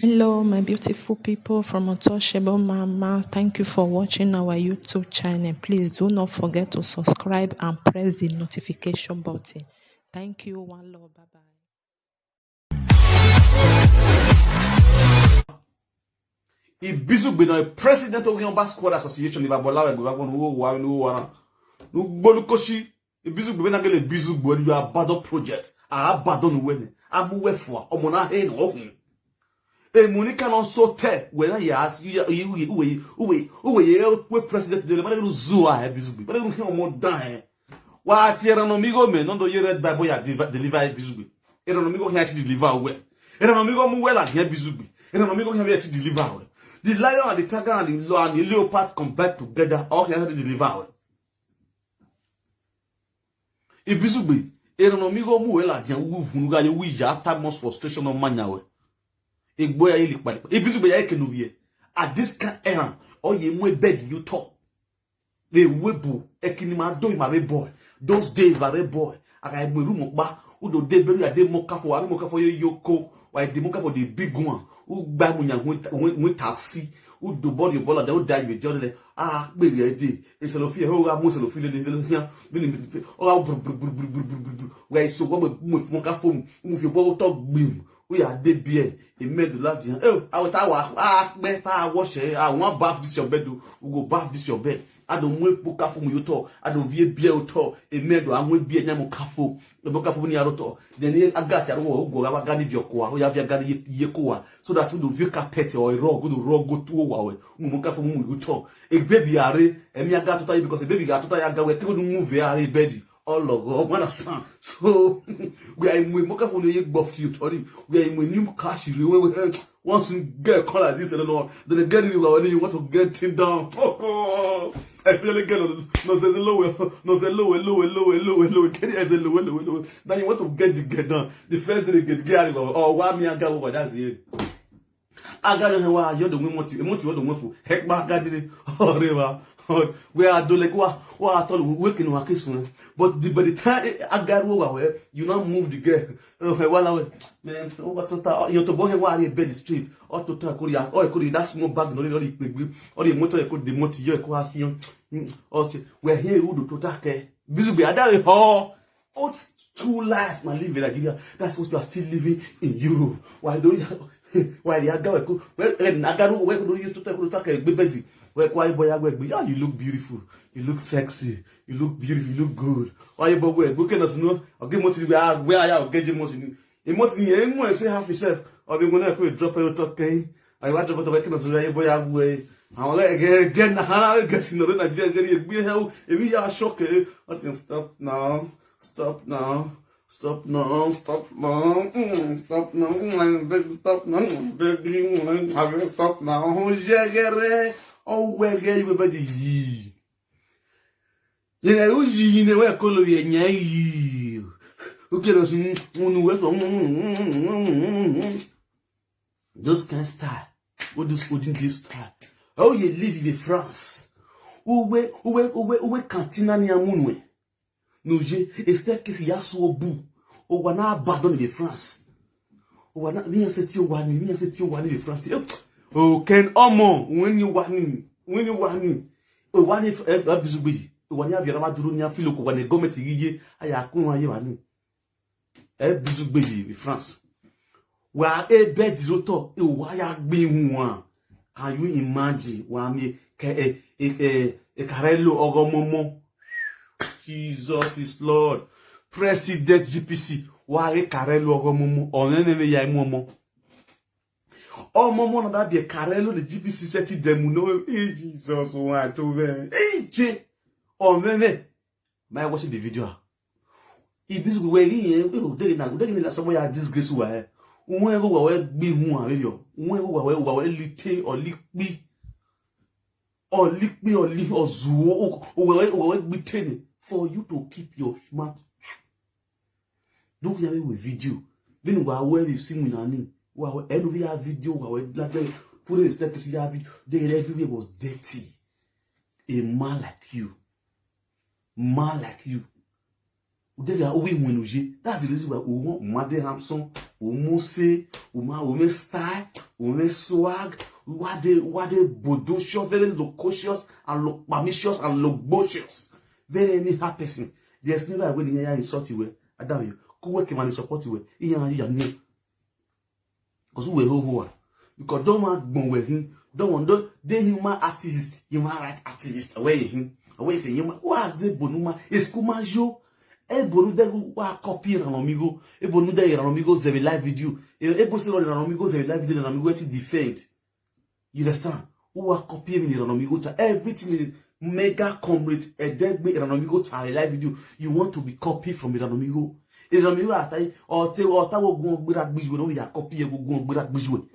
Hello, my beautiful people from Untouchable Mama. Thank you for watching our YouTube channel. Please do not forget to subscribe and press the notification button. Thank you. One love. Bye bye. Ibizugbe na president of Yoruba Squad Association ni Babolawe Egbebagbon no wa no wara no gbolukoshi Ibizugbe na gele Ibizugbe you abandon project abandon we amuwe fo omo na he no hun e monica no so te we na ya as we president de le zoo a Ibizugbe but no he omo dan wa tiera no migo me no do ye read bible ya deliver Ibizugbe era no migo he actually deliver we era no migo mu we la he Ibizugbe era no migo he actually deliver we. The lion and the tiger and the leopard combined together, all can to deliver. Ibizugbe, eronomigo muela dian uvunuga ye wija after most frustration on manyawe. Egboya ye likpali. Ibizugbe ya ekenovie. At this kind era, all ye mwe bed you talk. The webu ekinima do my boy. Those days my boy. Aka mwe rumo ba udo de beru ya de mokafo ye yoko. Why the mokafo the big one. Who buy when taxi, who do body bola, they will die with the other. Ah, baby, I did. It's a fear. Oh, I'm most of the here. Oh, where so what move Monkafo, move your ball talk beam. We are dead beer. He made the last year. Oh, I was better wash it. I want bath this your bed. We go bath this your bed. I don't want book from you talk. I don't view beer talk. A med, I'm with beer namo cafo. The book of Niaroto. Then I got your go. I got your core. We have your gadi yekoa. So that you do view carpet or a rock go to a wow. Mumoka from you talk. A baby are and me I got to tell you because a baby got to tell you we couldn't move very bed. All of understand. So we are in Moka for the buff to you, Tony. We are in new cash. Once you get a call like this, and all, then again you want to get him down. Especially again, no say lower. Can you say lower? Then you want to get down. The first thing you get oh, why me and go over? That's it. I got to why you're the woman to the woman. Heck, back, got it. Oh, river. Where I do like what I thought we working on a kiss one. But by the time I got over, you now move the girl. While I was, man, what to you to boy while you bed the street, or to tell Korea, or could that small bag, or the motor could the motor you equation. Also, we're here who do to take busy. I die. What's true life, my living in Nigeria? That's what you are still living in Europe. Why don't you? Why the Agago? Well, I got where do you to take a baby? Why boy, yeah, you look beautiful, you look sexy, you look beautiful, you look good. Why you boy, looking us know? I'll give most where I am, get your most. Emotion, anyone say half yourself, or we gonna drop a talking. I watch about the working of the boy way. I'll let again, I guess in the Nigeria, get hell, if we are shocked. Let's stop now. Stop now. Stop now. Stop now. Stop now. Stop now. Stop now. Oh, where get you about the ye? Yeah, who's ye in the way color ye? Who get us those kind of style? What does putting this style? Oh, you live in France. Uwe cantina ni amunwe. Nouje, est-ce que si yasu obu? O wana abandon de France. O wana ni anseti o wani de France. Oh, Ken Omo, when you wani. O wani Ibizugbe. O wani aviara maduro ni afilo ko wani government yije aya kun aye wani. Ibizugbe di France. Wa e bed roto e wa ya gbe hu. Can you imagine wa mi ke Karelo ogomomo? Jesus is Lord. President GPC wa e Karelo ogomomo onenene ya imomo. Oh, mama, that be a Carello, the GPC set them no. Jesus, one to them. Hey, oh, man, my watching the video. If this way, they not somewhere disgrace where. When go be one, when go lite or lick me, or lick or zoo, or be ten for you to keep your mouth. Don't hear me with video. Then where you see me nani. Wow, every video, like put in a step to see that video, then everywhere was dirty. A man like you, That's the reason why we want Made Hamson, Umuse, Ume style, Ume swag, what they bodacious, very loquacious and lopamicious and lobocious. Very anyhow person. There's never a way in here insult you. I damn you. Go work him and support you. You know. Because we ho. Because don't want bon with him. Don't want the human artist, human right artist away him. Away say human. What's the bonuma? It's kumajo. Bonu de wa copy ran amigo. Bonu de ran amigo ze live video. Bonu se ran amigo ze live video ran amigo to defend. You understand? Who are copying ran amigo to everything mega comrade a dead me ran amigo to live video. You want to be copied from ran amigo. Ran amigo atai or te or ta wo gun gbira gbiju no ya copy e gun gbira gbiju.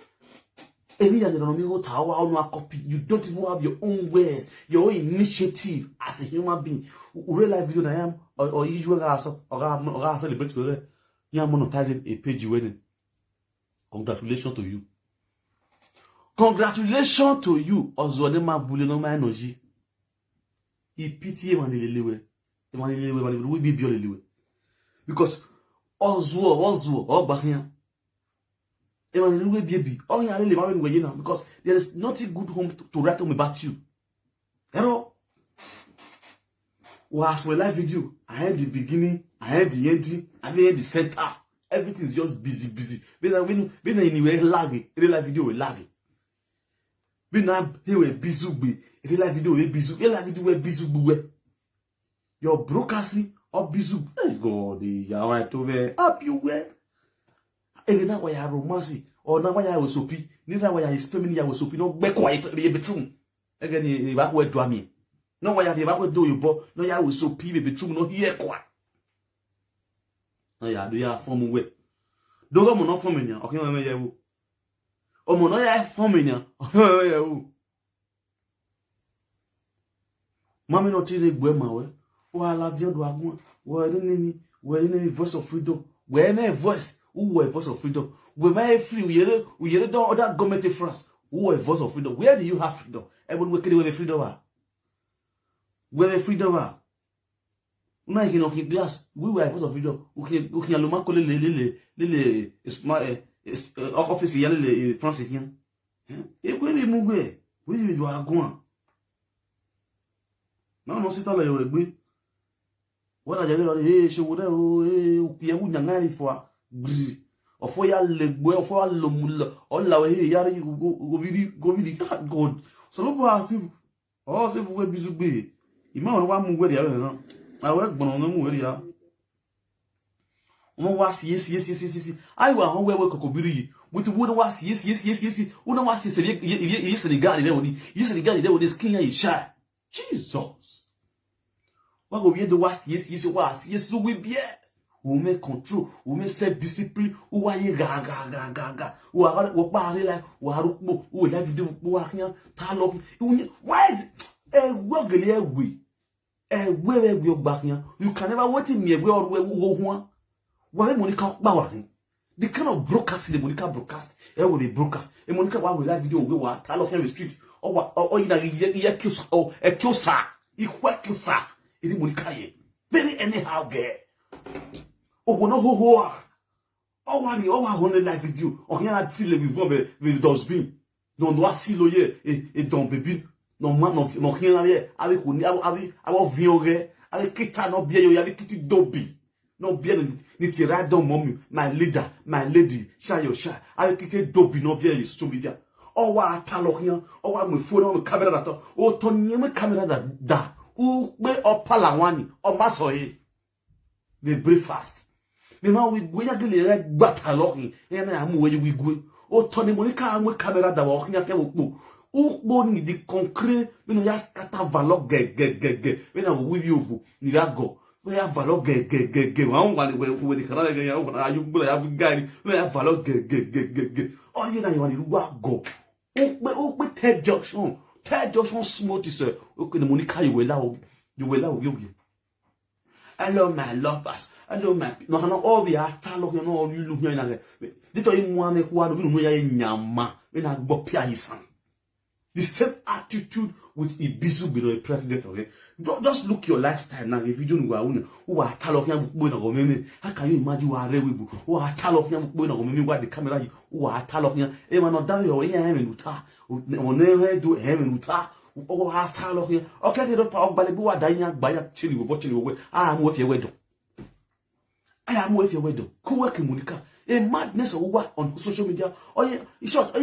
Any ran amigo ta wa no copy. You don't even have your own way, your own initiative as a human being. Real live video na yam or usual or celebrate together. You are monetizing a page wedding. Congratulations to you. Congratulations to you. Ozonema buleno ma energy. I pity manilelewe. Manilelewe we be biolelewe. Because Ozo Obahian. Emanilelewe baby. Oh ya really marrying we now because there is nothing good home to write home about you. Hello. Was my live video. I heard the beginning, I heard the ending, I heard the center. Everything is just busy. When anywhere lagging, the live video will lagging. When now he will busy, the live video will busy, the live video will busy. Your broadcasting or busy. God, ya want to be up you where? Even now why you romance or now why you was soapy, neither why you spending you was soapy, no be quiet, be true. Again, you back where do me. No why you never do you bo no ya we so pee be true no here kwa no ya do ya form we do go mo no form nya okay me ya wo o mo no ya form nya okay ya wo mami no tire gbe ma we o ala di odo agun we ni voice of freedom we na voice who voice of freedom we may free we yere don other government in France who voice of freedom where do you have freedom everyone we kill with freedom where freedom are. Una hino ki glass. We were voice of freedom. Uki aloma kole le smart office yale le France here. E kwe bi mugwe. We bi do agun. No sit la yo egbe. Wala jale lo se wo de o uki e wu nyangari fo gri. Ofo ya legbe ofo ya lomulo. O la we yari go bidi God. So lo po asif. Oh se vous bizugbe. Ima on wa mu we ya na awe gbon no mu we ya mo wa si ai wa ho we kokobiri yi with wo wa si una wa si Senegal le woni Senegal le woni skin ya sha Jesus wa go bi de wa si we bien ou me control ou me self discipline ou wa ye ga wo pa re la wa rukpo o la video po wa kian ta lo why is you can never wait in me or why Monica Bawari. The kind of broadcast the Monica broadcast, will be broadcast. And Monica will live video we were Talo Street or in a kiss or a kiosa. Equacusa in Monica. Very anyhow gay. Oh, no, oh, one live video or here at Sile with dustbin. Don't do a siloye et don't baby. Non rien arrière avec on avec viore avec kita no bien yo avec kitu dobi no bien ni tira don mom my leader my lady shine your shine avec kitu dobi no bien sur media o wa talohian o wa me phone no camera that o to nyeme camera da u pe opala wani o ma so e the breakfast me ma we ya gele re gba talohin e na amu we gwe o to ni mo ni ka amu camera da wa okin ake wo Ukbo ni di concrete, we no ya scatter valor ge. We na with you ni go. We ya valor ge. Wa won we di kana ge ya won ayu gbo ya gari. We ya valor ge. O ye na you ni wa go. Ukbe third junction smooth is okay ni Monica you will allow you. Hello my lovers. Hello my no all the atalo you know you look na. Dito yi mu ame kwa no ya nyama. We na gbo pia yisan. The same attitude with Ibizu being a president, okay? Just look your lifestyle now. If you don't go, who are talking how can you imagine who are rewibu? Who are talking what the camera, who are talking, even not die or in Uta, or never do him Uta, or are talking, okay, they don't talk, but they are dying by a chili, watching away. I am with your widow. I am with your widow. Co-working Monica. A madness or what on social media, or in short, the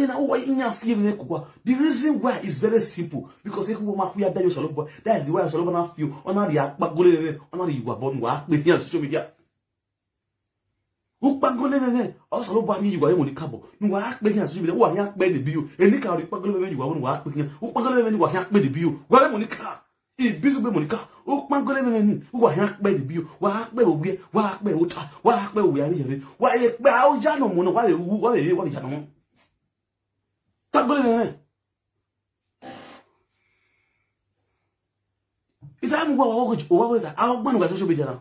reason why is very simple because that is the way I solo feel on the Bagole on you are born with social media. Who Bagole also about you are only couple. You are making a social media, who are young baby view, and Nika Bagole you are one working, who Bagole you are young baby view, well, Monica. Invisible Monica, oh, Mangole, who are hacked by the view, walk by we, walk by Uta, walk by we are here. Why, well, Jano, why you want to know? Tagole. If I'm going to our man was social media.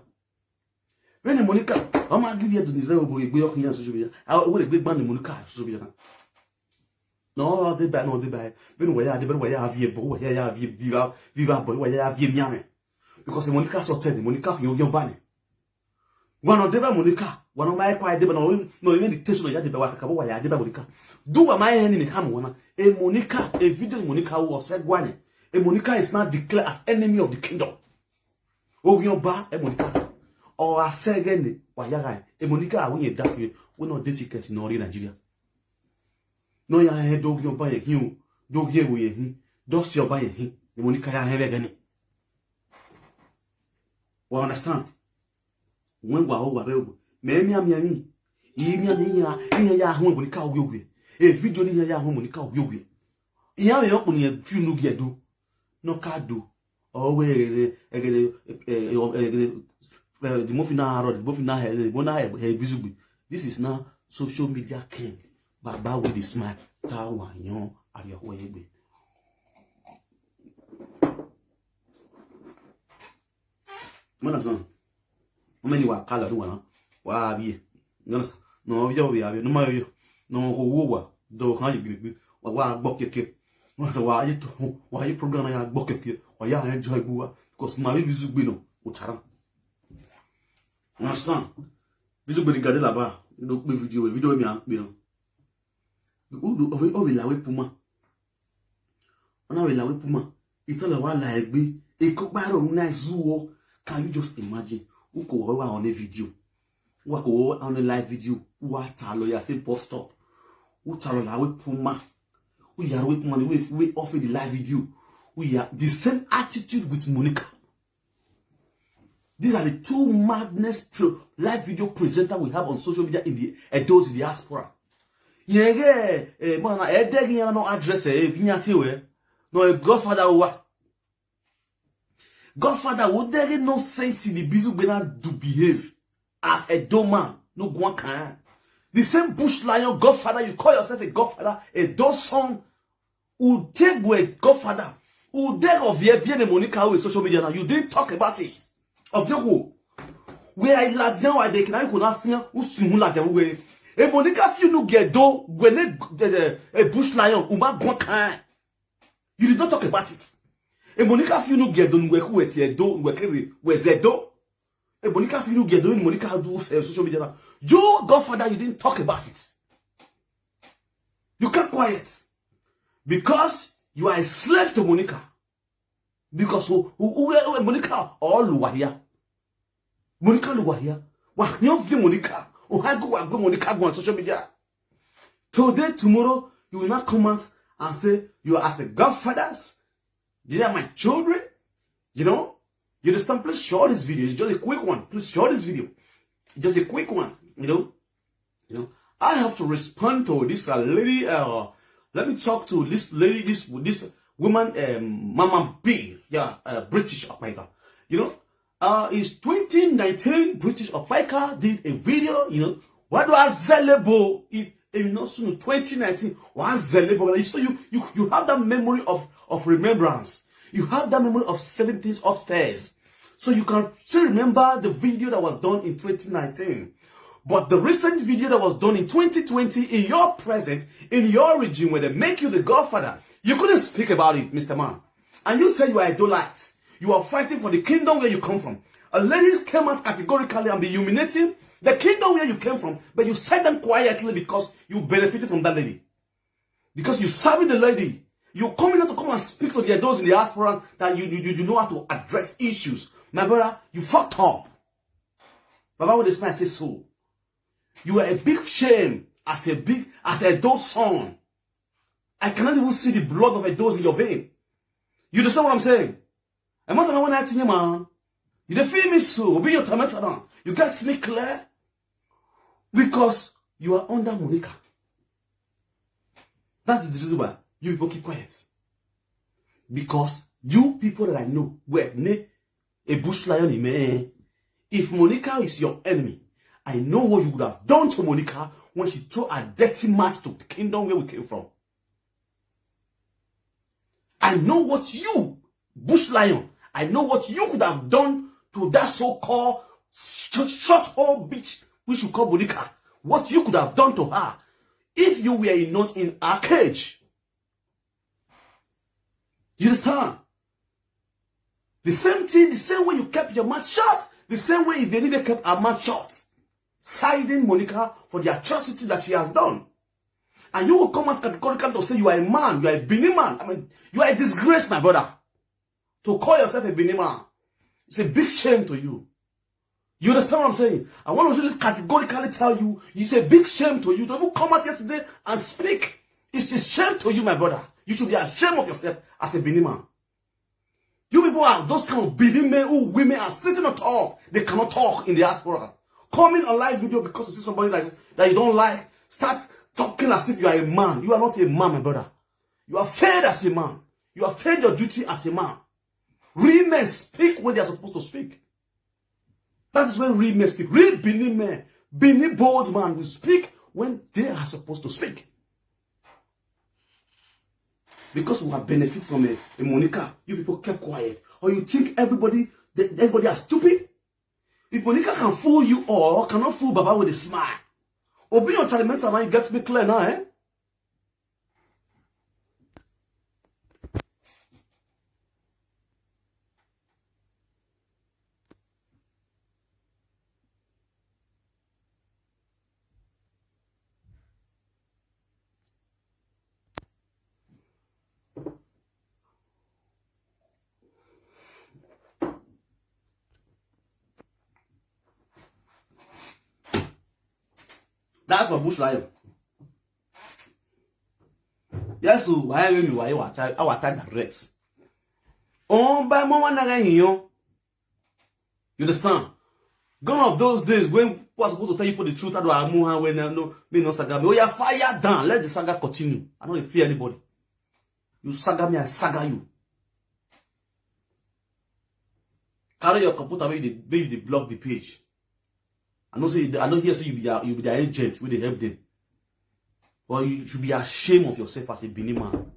When Monica, I'm going to give you the rebel, we are in social media. I will a big band in Monica, social media. No, they buy, no, they buy. When we are the way I have you, boy, I have you, viva, boy, where I have you, yammy. Because the Monica so tell Monica, you're your bunny. One of them, Monica, one of my quiet, no, even dictation of Yadaba, why I did Monica. Do a my hand in the Hamwana. A Monica, a video Monica was said one. A Monica is not declared as enemy of the kingdom. Oh, your bar, a Monica. Or a second, why, a Monica, when you that way, we're not dedicated in Nigeria. No, ya head dog your buy a hue, dog here with him, does your buy a him, the Monica have again. Well, understand? When we're over, many a miami, even ya home Monica will be a video in ya home Monica will be. Ya open a few nugia do, no card do, or where the Mofina or the Bofina had visible. This is now social media king. Baba with the smile, Tawa, yon, are your way. Monazon, many were colored one, why be? No, you no matter, no who though how you why bucket, why you program a bucket, or ya enjoy Bua, because my Bizubino, Utara. Understand? Bizubini Gadela bar, look video, me. Oh, la puma. On a la puma. It's all a while like me. A cockbarrow nice zoo. Can you just imagine who go on a video? Who go on a live video? Who are lawyer say post stop? Who tell la puma? We are with money. We offer the live video. We are the same attitude with Monica. These are the two madness live video presenters we have on social media in the those diaspora. Yeah, man, no address, no a Godfather what? Godfather would there no sense in the Bizu Bernard to behave as a doman, no one can. The same bush lion Godfather, you call yourself a Godfather, a dog son, who take with Godfather, who dare of the Monica with social media now. You didn't talk about it. Of your who? Where I lad now, I can I could ask you who's like a way. E Monica if you no get do when a bush lion uma gwan. You did not talk about it. E Monica if you no get do nweku wet do nwekere we zedo. E Monica if you no get do Monica do social media. Joe Godfather, you didn't talk about it. You kept quiet because you are a slave to Monica. Because who Monica all Luwahia. Monica Luwahia. Wah you Monica. Oh, I go Monica go on social media. Today, tomorrow, you will not come out and say you are as a Godfathers. These are my children. You know? You understand? Please share this video. It's just a quick one. Please share this video. Just a quick one. You know. I have to respond to this lady. Let me talk to this lady. This woman. Mama B. Yeah. British operator. You know. It's 2019 British Opika did a video, you know, what was Zelebo in not soon 2019 was Zelebo. So you have that memory of remembrance. You have that memory of 7 things upstairs. So you can still remember the video that was done in 2019. But the recent video that was done in 2020 in your present, in your region where they make you the Godfather, You couldn't speak about it, Mr. Man. And you said you are a Dolite. You are fighting for the kingdom where you come from. A lady came out categorically and be humiliating the kingdom where you came from, but you said them quietly because you benefited from that lady. Because you serve the lady. You're coming out to come and speak to those in the diaspora that you know how to address issues. My brother, you fucked up. Baba, what this man says so. You are a big shame as a dose son. I cannot even see the blood of a dose in your vein. You understand what I'm saying? I'm not one night in your man. You don't feel me so. Be your tormentor. You get me clear? Because you are under Monica. That's the reason why you people keep quiet. Because you people that I know were a bush lion in me. If Monica is your enemy, I know what you would have done to Monica when she threw a dirty match to the kingdom where we came from. I know what you, bush lion, I know what you could have done to that so-called short-hole bitch which you call Monica. What you could have done to her if you were not in our cage. You understand? The same thing, the same way you kept your mouth shut, the same way if they needed kept her mouth shut, siding Monica for the atrocity that she has done. And you will come out categorically to say you are a man, you are a Benin man. I mean, you are a disgrace, my brother. To call yourself a Benin man, it's a big shame to you. You understand what I'm saying? I want to really categorically tell you, it's a big shame to you to even come out yesterday and speak. It's a shame to you, my brother. You should be ashamed of yourself as a Benin man. You people are those kind of Benin men who women are sitting on top. They cannot talk in the diaspora. Coming on live video because you see somebody like this that you don't like, start talking as if you are a man. You are not a man, my brother. You are failed as a man. You have failed your duty as a man. Real men speak when they are supposed to speak. That is when real men speak. Real Benin men, Benin bold man will speak when they are supposed to speak. Because we have benefit from a Monica, you people kept quiet. Or you think everybody are stupid? If Monica can fool you or cannot fool Baba with a smile, obey your Chalimental man, you get me clear now, eh? That's for bush lion. Yes, so I am you. I time direct. On by more one you understand? Gone of those days when we was supposed to tell you the truth. I don't know when no me no saga me. Oh yeah, fire down. Let the saga continue. I don't fear anybody. You saga me, I saga you. Carry your computer where you block the page. I know here say you be the agent where they help them. But you should be ashamed of yourself as a Benin man.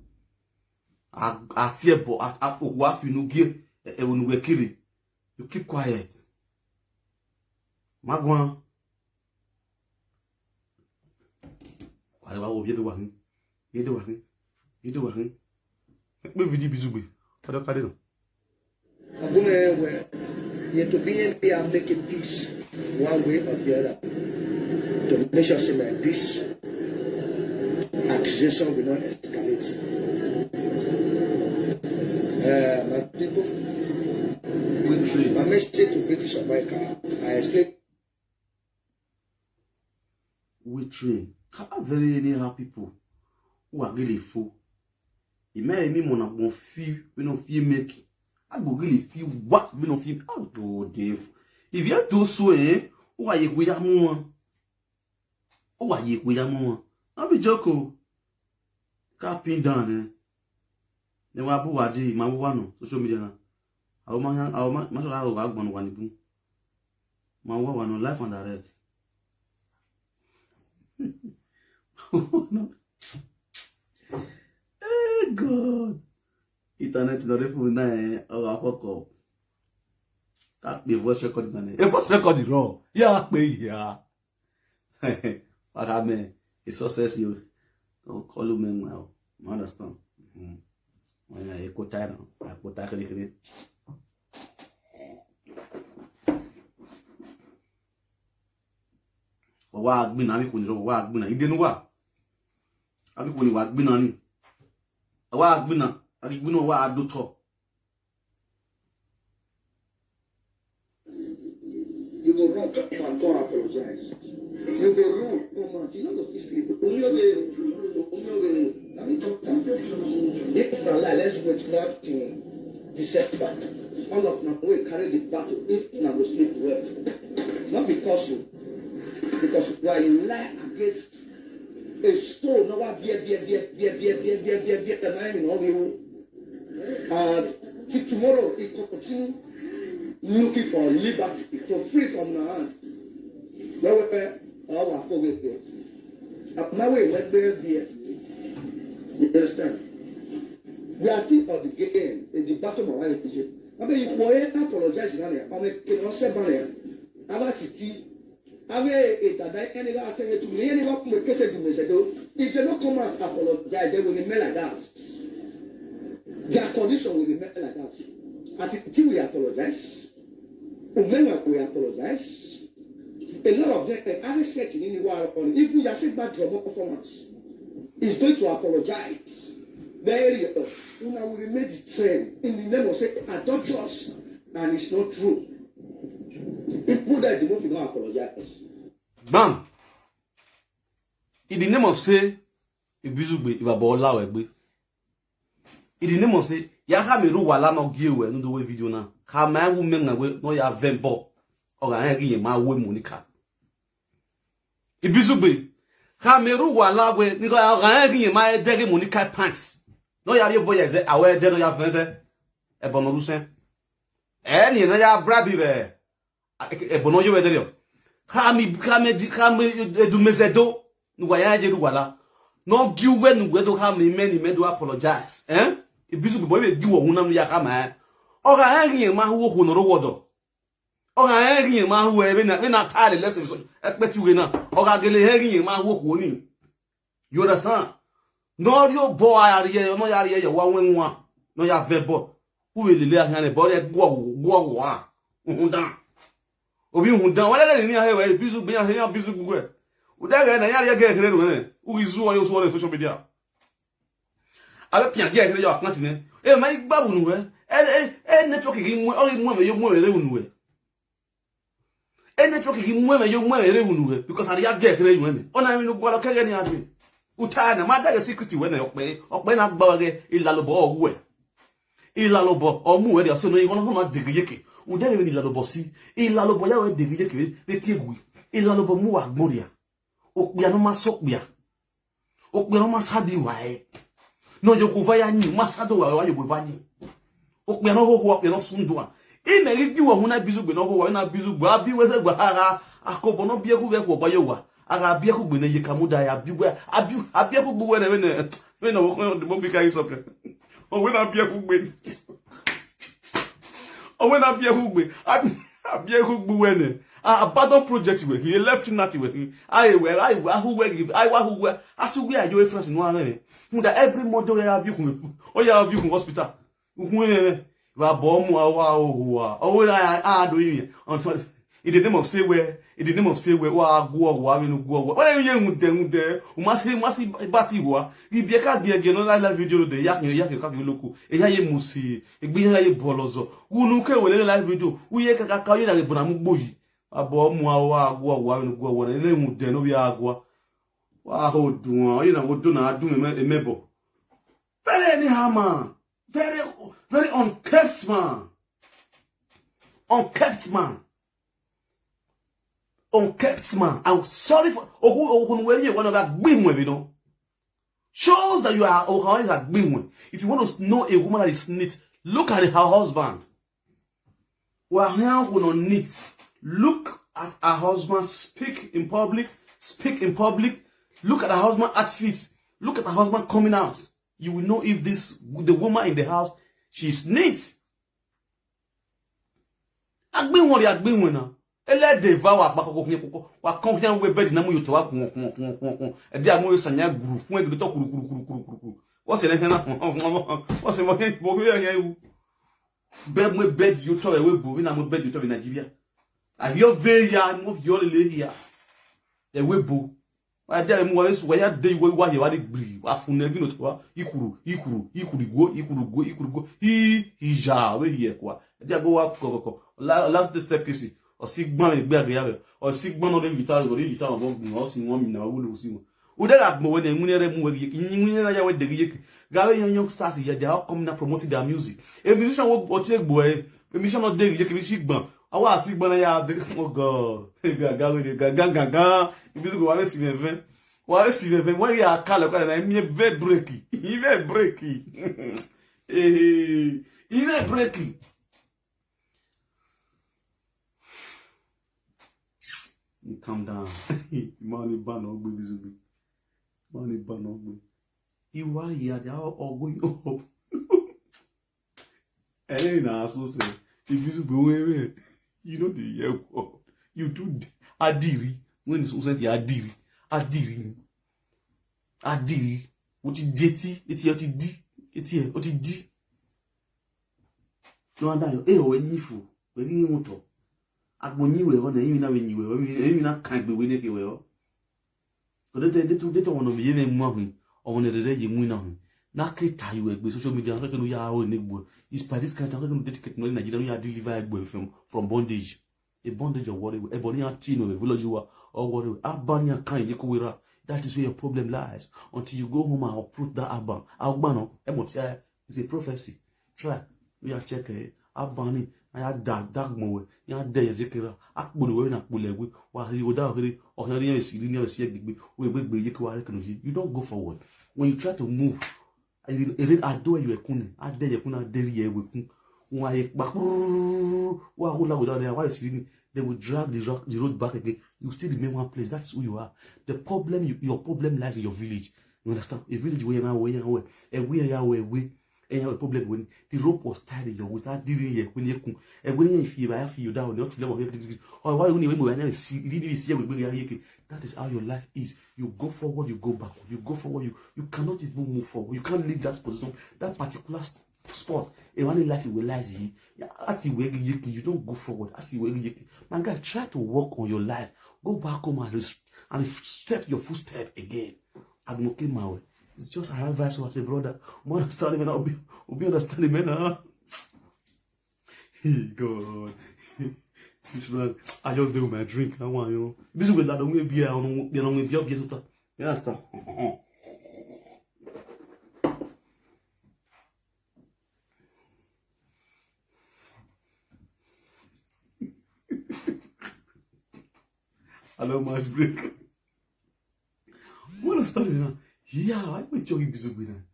You keep quiet. Magwan. You have to be in there and making peace one way or the other. To make sure that peace accusation will not escalate. My people, my message to British America, I explain. We train. How very anyhow people who are really full. It may mean when I won't feel, we don't feel making. I go really feel what we don't feel. How do Dave? If you do so, who are you with a more? Who are you with a more? I'll be joking. Capping down, Then what about the my one social media? Our man, much of our one boom. My one on life on the red. Hey God. Internet is not even now. Oh, fuck up. That the voice recording on it. The voice recording raw. Yeah, yeah. Fuck me. It's success you. Don't call you man now. I understand. Wanya ekota na, akota kere. Wa agbina bi koni wa agbina idenu wa. Abi koni wa agbina ni. Wa agbina, agbina wa adoto. You will not come and God apologize. You will wrong, come on. You know the history. If let's wait not to December. All of them will carry the battle if not go sleep well. Not because you lie against a stone. No one tomorrow it continue looking for liberty to free from the hand. Where our forget it. Now we let there be. You understand? We are still on the game in the battle of our religion. I mean, you can apologize now. I mean, you know, say, I like to see. I mean, it any other thing to me. Any what we can say to me, if they don't come out apologize, they will remain like that. Their condition will remain like that. Until we apologize, we apologize. A lot of them are expecting in the world. If we just say bad drama performance, is going to apologize. Very una will remain the same in the name of say adulterous, and it's not true. People that the most will not apologize. Bam. In the name of say ibizugbe ibabola wegbe. In the name of say ya ha meru wala no giewe no do we video na. Ka ma wu menga we no ya vembo. O ga ri yen ma we monica. Ibizugbe Kameru wala we ni ga ri yen ma dege monica pants. No ya boy ze awe de no ya fende e bono rusen ni no ya brabi be e bono yo we de yo kame edu mezedo nu wa ya jeru wala no giwe nu we do kame me do apologize e bisu boy we giwo hu na ya kama o ga ri yen ma hu ho no ro wodo o ga ri yen ma hu e be na tale lesson so expect we na o ga gele ri yen ma hu ho ni. You understand? No yo boy ariye no ya ariye wa wenwa no ya vebo u we lele ahan le bore gwo wa hundan obi hundan wala le ni ahewe bizu gbe ahan bizu gbe u da ga na ya ariye ga kere no ne u izu wa yo so on social media abe pian ga kere yo account ne e ma igba bu nu we network gi mu o mu me yo mu ere unu we network gi mu me yo mu ere unu we because ariya ga kere yo ne ona mi no gbo lo kere ni ade utana ma da secret we na okpe na gba we ilalobo owe ilalobo omu we de so no iwon no degeyeke u de we ilalobo si ilalobo ya we degeyeke be kiegui ilalobo mu wa gboria okpe anu ma sokpia okpe anu ma sadi wa no yoku va ya ni ma sado wa yoku va ni okpe anu ho okpe no sundu a imeri gi wo hu na bizugbe no ho wa na bizugbe abi we se gba ara akobo no bi eku we ko ba yo wa aga bia ku gbe na ye kamuda ya biwa abia ku gbe we na wo de mo fika isoke o we na bia ku gbe o we na bia ku gbe abia ku gbe we ne abandon project we he left nothing we I who we asu we ayo friends no ane that every model ya have you o ya have you hospital hu we ba bo mu awa o we na do yin in the name of say where wa go wa we no go wa when you hunde o masi bati wa ibi ka die ge no live video de ya ka loko e ya ye musi egbe ya ye bolozo unu ke we live video uye ka ye na le bona mu gboyi abo mu awa go wa we no go wa le hunde no bi agwa wa ho dun o ye na wo dun na adun emebo very anyhow man very unkept man unkept man. I'm sorry for shows that you are if you want to know a woman that is neat, look at her husband. Well, here will not neat. Look at her husband speak in public. Look at her husband outfit. Look at her husband coming out. You will know if the woman in the house, she's neat. Now. Ele de va wa pa kokoko wa confiant we bed na mu yoto wa kun e dia mu sanya guru fun e to kuru What's the name? What's the name? Bed me bed you talk away, boy. I'm bed you talk in Nigeria. I hear very young, move your lady here. A webo. I tell him what is where they were why you are agree. I found never not what he could go. He ja we here quoi. They go up go. Last the step kissy. Or Sigma is bad or Sigma no vital or vital about me or sing 1 minute. I will see. Would that more when they move with the Gary young stars here, they are coming up promoting their music. A musician will take boy, a mission not day, you can be Sigma. I was Sigma, oh God. Gaga, if you go see me, what see me, why you are color and I mean very breaky. Even breaky. Even breaky. Calm down. Money ban or baby. Money ban or baby. You are here, they are all going up. And then I also say, if you go away, you know the year you do adiri when it's also adiri. What you dirty, it's your it's what you di. No, and then you when you when you want to. Agbonyi we on you na when you na can't be winning it well. Because they don't want to be even more. On the day you win na create you with social media so can we are all negbo is by this kind of going to dedicate money Nigeria deliver from bondage a bondage of worry a body tino village you are or worry abania kind you that is where your problem lies until you go home and uproot that abban albano emotia is a prophecy try we are check abani I had dark mowe ya dey ezekera akporo we na kpolegwe wa you da hore ohyan yan si ni si gbegbe we gbegbe yeke wa rekanu you don't go forward when you try to move I do you ekun ade yekun aderi ye wekun won aye pa wa ho la without there why si they will drag the road back again you still remain one place that's who you are the problem your problem lies in your village you understand a village where now where and where we and have a problem when the rope was tied in your without dealing here when you feel I feel down not to level or why when you see that is how your life is. You go forward, you go backward, you go forward, you cannot even move forward, you can't leave that position, that particular spot. And when life you realize as you don't go forward, as you my God, try to work on your life, go back home and step your footstep again. I'm okay my way. It's just an advice to say, brother. More understanding, I'll be understanding, man. God. I just do my drink. I want you. This is that don't be on you understand? I don't much break. What understanding now? Yeah, I bet you busy with them.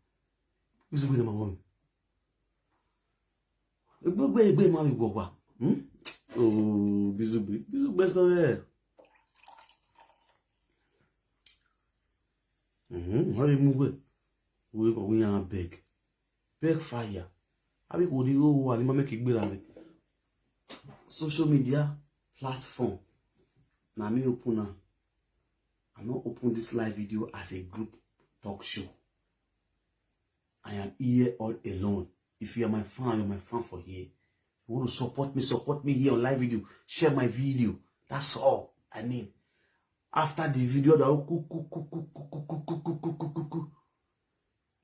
Busy with them, my woman. Where mommy go? Oh, busy best of it. How do you move it? We are beg fire. I mean, what do you want? You make it better. Social media platform. Now me open now. I'm not open this live video as a group talk show. I am here all alone. If you are my fan, you're my fan for here. If you want to support me here on live video. Share my video. That's all I need. After the video,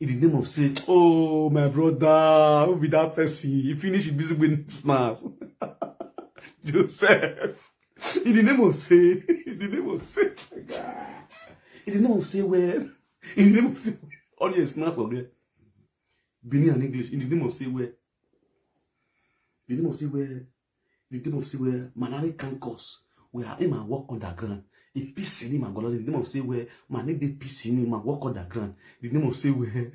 in the name of say, oh my brother, who be that person? You finish it busy with snaps. Joseph. In the name of say, where? In the name of say, all your snaps for there. Benin and English. In the name of say where? The name of say where? Manari can cause. We are in my work underground. A piece in my God. The name of say where? Man, they piece in my work underground. The name of say where?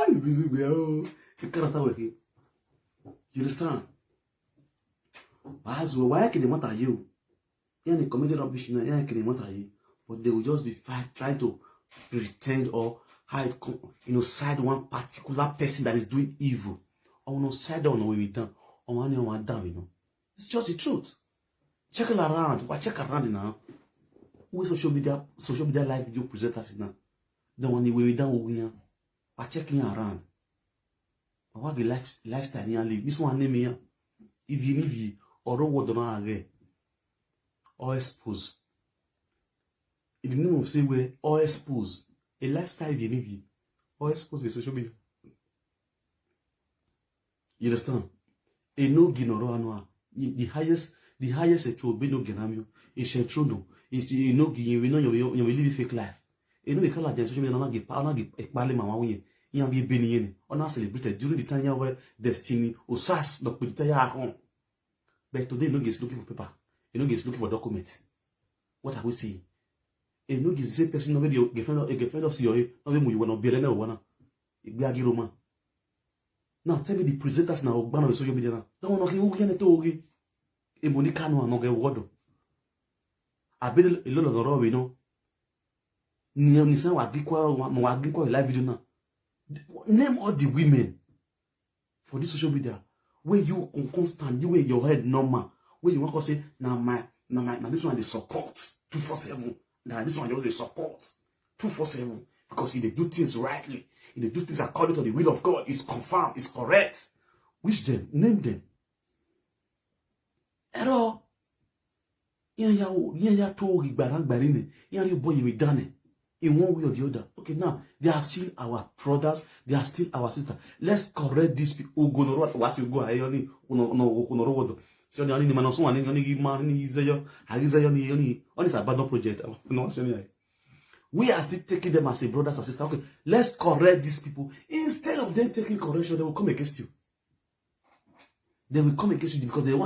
You busy where? Oh, you can't work it. You understand? Why can they matter you? Yeah, they committed rubbish now. Yeah, can they matter you? But they will just be trying to pretend or hide, side one particular person that is doing evil. Or no side on the way we done. Or one down, It's just the truth. Check it around. Check around now. Who social media live video presenters now? The one we down over are checking around. What the lifestyle you live? This one name here. If you or what don't agree or exposed. In the name of say where or exposed a lifestyle you live or exposed with social media. You understand? A no ginoro anwa. The highest a true be no genamio. It's a true no. It's a no gin we know you live fake life. You know the color social media not get power get a parliament mama win. You be benny on our celebrated during the time where destiny or sas the political home. But today no gets looking for paper. You know gets looking for documents. What are we saying? A no gets the person nobody a girlfriend of COA, no you wanna be a one. It be a girl. Now tell me the presenters now ban on social media now. Don't want to hear it all. A Monica no no get word. I bet a lot of the row, you know. Ni say wa dikwa live video now. Name all the women for this social media where you constant, you wear your head normal, where you want to say now this one they support 247. Now this one just they support 247 because if they do things rightly, if they do things according to the will of God, it's confirmed, it's correct. Which them? Name them. Error. Ya to igbarangbarine. You boy you done it. In one way or the other. Okay, now they are still our brothers, they are still our sisters. Let's correct these people. What you go ayoni no so the only man so one only man is a bad project. We are still taking them as a brothers and sisters. Okay, let's correct these people. Instead of them taking correction, they will come against you. They will come against you because they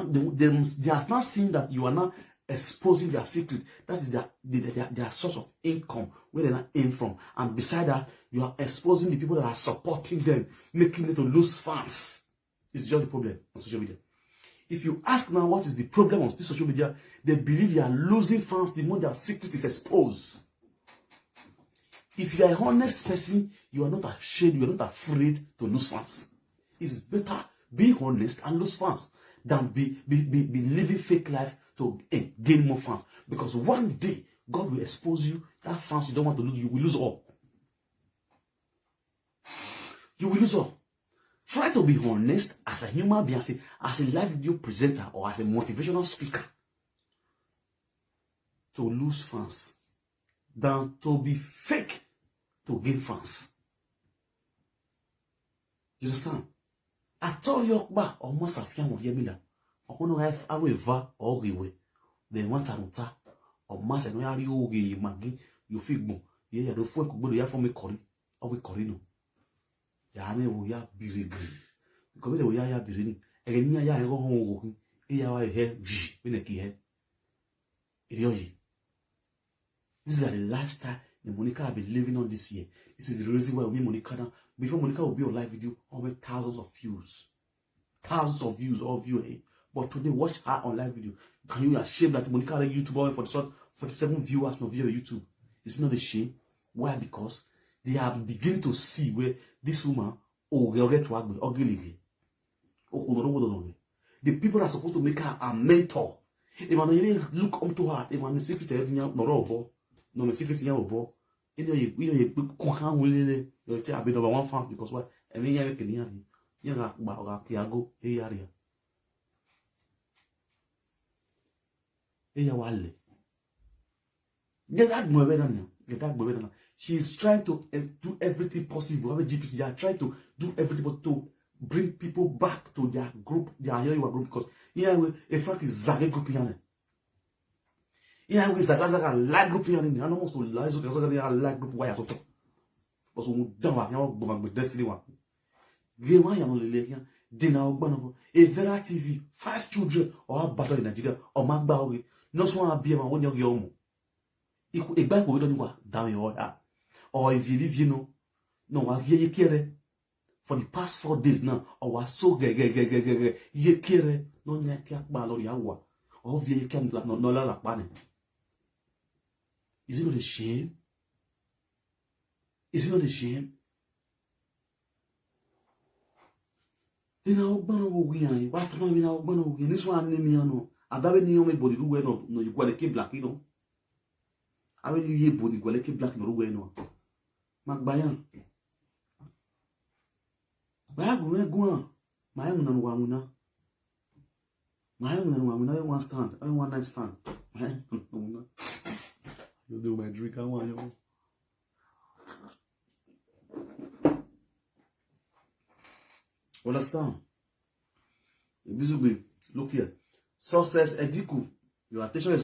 have not seen that you are not exposing their secret. That is their source of income, where they not aim from. And beside that, you are exposing the people that are supporting them, making them to lose fans. It's just the problem on social media. If you ask now what is the problem on this social media, they believe they are losing fans the more their secret is exposed. If you are an honest person, you are not ashamed, you are not afraid to lose fans. It's better be honest and lose fans than be living fake life to gain more fans. Because one day, God will expose you. That fans you don't want to lose, you will lose all. You will lose all. Try to be honest as a human being, as a live video presenter or as a motivational speaker to lose fans than to be fake to gain fans. You understand? I told you about almost a few of Yemila. I want to have a river or giveaway. Then once I nota or mass and where you magi, you feel more. Yeah, the folk will be for me, Corey, or we Corino. Yane will ya be reading. Because we are be reading. And near ya go home walking. Here I hear, when a key head. Idioy. This is a lifestyle that Monica have been living on this year. This is the reason why we Monica now. Before Monica will be on live video, over thousands of views. Thousands of views, all viewing. But today, watch her on live video. Can you ashamed that Monica had a YouTuber for the 47 viewers no view on YouTube? It's not a shame. Why? Because they are beginning to see where this woman, the people that are supposed to make her a mentor. They want to look up to her. They want to see if no secret you tell a bit of one fans because what? And then you can hear about Tiago, area. Get that boy better now. Get that boy better now. She is trying to do everything possible. They are trying to do everything to bring people back to their group, their Yoruba group, because here a Frank is Zage group here. Here we Zaga like group here. I almost to lie so like group why so. Because we don't have go destiny one. Game why am le here. Dina Ogbano, a Vera TV, 5 children or a battle in Nigeria or Magbawi. No one be one young yomo. A bank will don't down your order. Or if you live, you know, no, I've ye kere for the past 4 days now, or was so ye kere, no nyakia balori awa, or ye can no la pane. Is it not a shame? Is it not a shame? Ina ogbano wo wi an, wa tuma mi na ogbano wo. This one name me no. Adabe ni o me body do we no you go le ke black you know. I will live body go like black no way no. Magbayan. Ba go my own and one. My own and one. I want stand. I want night stand. You do my drink. I want you. Understand? Look here. Success Ediku. Your attention is